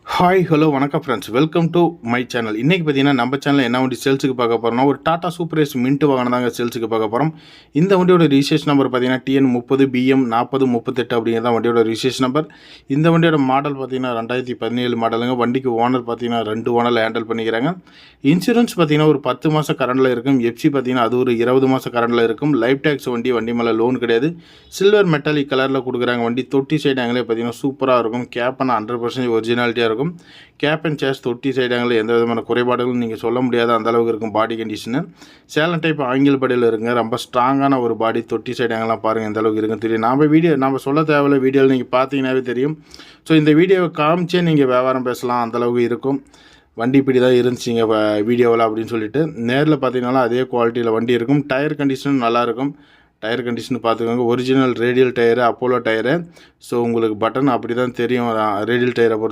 Hi hello வணக்கம் friends, welcome to my channel. இன்றைக்கி பார்த்தீங்கன்னா நம்ம சேனலில் என்ன வண்டி சேல்ஸுக்கு பார்க்க போகிறோம்னா ஒரு டாடா சூப்பர் ஏஸ் மின்ட் வாகனம் தாங்க சேல்ஸுக்கு பார்க்க போகிறோம். இந்த வண்டியோட ரிஜிஸ்ட்ரேஷன் நம்பர் பார்த்தீங்கன்னா TN30 BM 4038 அப்படிங்கிறத வண்டியோட ரிஜிஸ்ட்ரேஷன் நம்பர். இந்த வண்டியோட மாடல் பார்த்தீங்கன்னா 2017 மாடலுங்க. வண்டிக்கு ஓனர் பார்த்தீங்கன்னா 2 ஓனரில் ஹேண்டில் பண்ணிக்கிறாங்க. இன்சூரன்ஸ் பார்த்தீங்கன்னா ஒரு 10 மாதம் கரண்டில் இருக்கும். எஃப்சி பார்த்தீங்கன்னா அது ஒரு 20 மாதம் கரண்டில் இருக்கும். லைஃப் டேக்ஸ் வண்டி மேலே லோன் கிடையாது. சில்வர் மெட்டாலிக் கலரில் கொடுக்குறாங்க. வண்டி தொட்டி சைடு ஆங்கிலே பார்த்தீங்கன்னா சூப்பராக இருக்கும். கேப்பனா 100% ஒரிஜினாலிட்டியாக இருக்கும். கேப் அண்ட் சேஸ் தொட்டி சைடாங்களில் எந்த விதமான குறைபாடுகளும் நீங்கள் சொல்ல முடியாத அந்தளவுக்கு இருக்கும் பாடி கண்டிஷனு. சேலம் டைப் ஆங்கில் படியில் இருக்குங்க. ரொம்ப ஸ்ட்ராங்கான ஒரு பாடி. தொட்டி சைடாங்கலாம் பாருங்கள் எந்த அளவுக்கு இருக்குன்னு தெரியும். நம்ம சொல்ல தேவையில்ல, வீடியோவில் நீங்கள் பார்த்தீங்கன்னாவே தெரியும். ஸோ இந்த வீடியோவை காமிச்சே நீங்கள் வியாபாரம் பேசலாம், அந்தளவுக்கு இருக்கும். வண்டி இப்படி தான் இருந்துச்சிங்க வீடியோவில் அப்படின்னு சொல்லிட்டு. நேரில் பார்த்தீங்கன்னா அதே குவாலிட்டியில் வண்டி இருக்கும். டயர் கண்டிஷனும் நல்லாயிருக்கும். டயர் கண்டிஷன் பார்த்துக்கோங்க. Original radial tyre, Apollo tyre. So உங்களுக்கு பட்டன் அப்படி தான் தெரியும் ரேடியல் டயரை பொறுத்து.